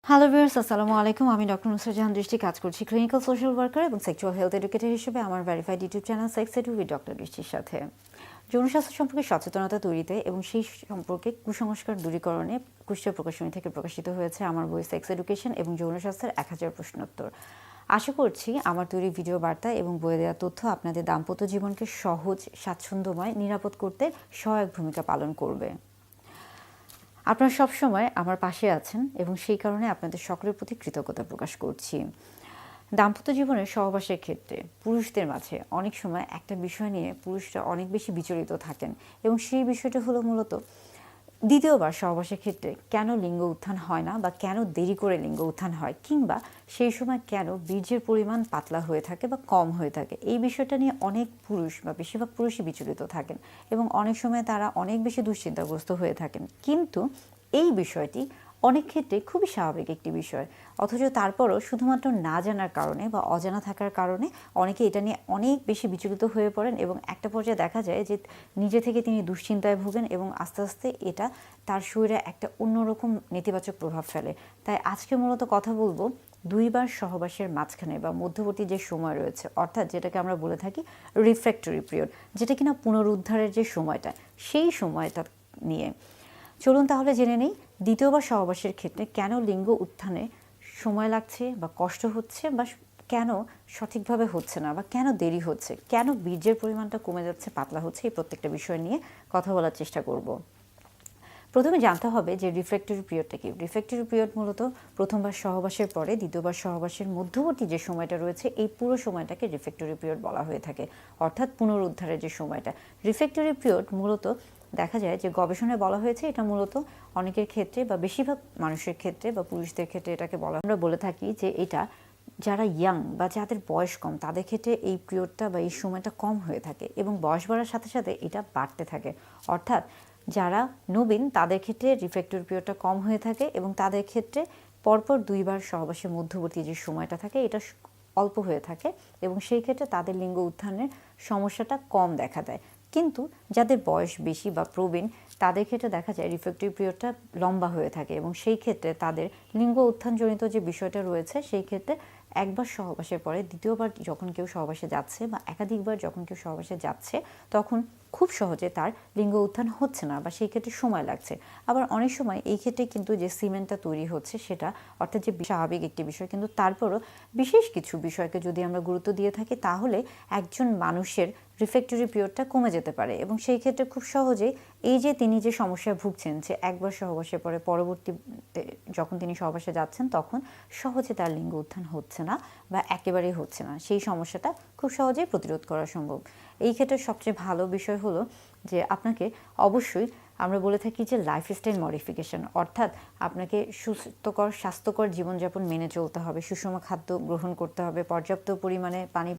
Hello viewers, আসসালামু আলাইকুম। আমি ডক্টর নুসরাত জাহান দৃষ্টি, কাজ করছি ক্লিনিক্যাল সোশ্যাল ওয়ার্কার এবং সেক্সুয়াল হেলথ এডুকেটর হিসেবে আমার verified YouTube channel sex edu with doctor দৃষ্টির সাথে যৌন স্বাস্থ্য সম্পর্কে সচেতনতা তৈরিতে এবং সেই সম্পর্কে কুসংস্কার দূরীকরণে কুষ্টিয়া প্রকাশনী থেকে প্রকাশিত হয়েছে আমার বই সেক্স এডুকেশন এবং যৌন স্বাস্থ্যের 1000 প্রশ্নোত্তর। আশা করছি আমার তৈরি ভিডিও বার্তা এবং বইয়ে দেওয়া তথ্য আপনাদের দাম্পত্য জীবনকে সহজ, স্বাচ্ছন্দ্যময়, নিরাপদ করতে সহায়ক ভূমিকা পালন করবে। আপনারা সবসময় আমার পাশে আছেন এবং সেই কারণে আপনাদের সকলের প্রতি কৃতজ্ঞতা প্রকাশ করছি। দাম্পত্য জীবনের সহবাসের ক্ষেত্রে পুরুষদের মাঝে অনেক সময় একটা বিষয় নিয়ে পুরুষরা অনেক বেশি বিচলিত থাকেন এবং সেই বিষয়টা হলো মূলত দ্বিতীয়বার সহবাসের ক্ষেত্রে কেন লিঙ্গ উত্থান হয় না বা কেন দেরি করে লিঙ্গ উত্থান হয়, কিংবা সেই সময় কেন বীর্যের পরিমাণ পাতলা হয়ে থাকে বা কম হয়ে থাকে। এই বিষয়টা নিয়ে অনেক পুরুষ বা বেশিরভাগ পুরুষই বিচলিত থাকেন এবং অনেক সময় তারা অনেক বেশি দুশ্চিন্তাগ্রস্ত হয়ে থাকেন। কিন্তু এই বিষয়টি অনেক ক্ষেত্রে খুবই স্বাভাবিক একটি বিষয়, অথচ তারপরও শুধুমাত্র না জানার কারণে বা অজানা থাকার কারণে অনেকে এটা নিয়ে অনেক বেশি বিচলিত হয়ে পড়েন এবং একটা পর্যায়ে দেখা যায় যে নিজে থেকে তিনি দুশ্চিন্তায় ভোগেন এবং আস্তে আস্তে এটা তার শরীরে একটা অন্যরকম নেতিবাচক প্রভাব ফেলে। তাই আজকে মূলত কথা বলবো দুইবার সহবাসের মাঝখানে বা মধ্যবর্তী যে সময় রয়েছে, অর্থাৎ যেটাকে আমরা বলে থাকি রিফ্র্যাক্টরি পিরিয়ড, যেটা কিনা পুনরুদ্ধারের যে সময়টা, সেই সময়টা নিয়ে। চলুন তাহলে জেনে নেই দ্বিতীয়বার সহবাসের ক্ষেত্রে কেন লিঙ্গ উত্থানে সময় লাগছে বা কষ্ট হচ্ছে, বা কেন সঠিকভাবে হচ্ছে না বা কেন দেরি হচ্ছে, কেন বীর্যের পরিমাণটা কমে যাচ্ছে, পাতলা হচ্ছে, এই প্রত্যেকটা বিষয় নিয়ে কথা বলার চেষ্টা করব। প্রথমে জানতে হবে যে রিফ্র্যাক্টরি পিরিয়ডটা কি। রিফ্র্যাক্টরি পিরিয়ড মূলত প্রথমবার সহবাসের পরে দ্বিতীয়বার সহবাসের মধ্যবর্তী যে সময়টা রয়েছে, এই পুরো সময়টাকে রিফ্র্যাক্টরি পিরিয়ড বলা হয়ে থাকে, অর্থাৎ পুনরুদ্ধারের যে সময়টা। রিফ্র্যাক্টরি পিরিয়ড মূলত দেখা যায় যে গবেষণায় বলা হয়েছে এটা মূলত অনেকের ক্ষেত্রে বা বেশিরভাগ মানুষের ক্ষেত্রে বা পুরুষদের ক্ষেত্রে এটাকে আমরা বলে থাকি যে এটা যারা ইয়াং বা যাদের বয়স কম তাদের ক্ষেত্রে এই পিরিয়ডটা বা এই সময়টা কম হয়ে থাকে এবং বয়স বাড়ার সাথে সাথে এটা বাড়তে থাকে। অর্থাৎ যারা নবীন তাদের ক্ষেত্রে রিফ্র্যাক্টরি পিরিয়ডটা কম হয়ে থাকে এবং তাদের ক্ষেত্রে পরপর দুইবার সহবাসের মধ্যবর্তী যে সময়টা থাকে এটা অল্প হয়ে থাকে এবং সেই ক্ষেত্রে তাদের লিঙ্গ উত্থানের সমস্যাটা কম দেখা দেয়। কিন্তু যাদের বয়স বেশি বা প্রবীণ তাদের ক্ষেত্রে দেখা যায় রিফ্র্যাক্টরি পিরিয়ডটা লম্বা হয়ে থাকে এবং সেই ক্ষেত্রে তাদের লিঙ্গ উত্থানজনিত যে বিষয়টা রয়েছে, সেই ক্ষেত্রে একবার সহবাসের পরে দ্বিতীয়বার যখন কেউ সহবাসে যাচ্ছে বা একাধিকবার যখন কেউ সহবাসে যাচ্ছে, তখন খুব সহজে তার লিঙ্গ উত্থান হচ্ছে না বা সেই ক্ষেত্রে সময় লাগছে। আবার অনেক সময় এই ক্ষেত্রে কিন্তু যে সিমেন্টটা তৈরি হচ্ছে সেটা, অর্থাৎ যে স্বাভাবিক একটি বিষয়, কিন্তু তারপরও বিশেষ কিছু বিষয়কে যদি আমরা গুরুত্ব দিয়ে থাকি তাহলে একজন মানুষের রিফ্র্যাক্টরি পিরিয়ডটা কমে যেতে পারে এবং সেই ক্ষেত্রে খুব সহজেই এই যে তিনি যে সমস্যায় ভুগছেন যে একবার সহবাসের পরে পরবর্তীতে যখন তিনি সহবাসে যাচ্ছেন তখন সহজে তার লিঙ্গ উত্থান হচ্ছে না বা একেবারেই হচ্ছে না, সেই সমস্যাটা খুব সহজেই প্রতিরোধ করা সম্ভব। এই ক্ষেত্রে সবচেয়ে ভালো বিষয় হলো যে আপনাকে অবশ্যই আমরা বলে থাকি যে লাইফস্টাইল মডিফিকেশন, অর্থাৎ আপনাকে স্বাস্থ্যকর জীবনযাপন মেনে চলতে হবে, সুষম খাদ্য গ্রহণ করতে হবে, পর্যাপ্ত পরিমাণে পানি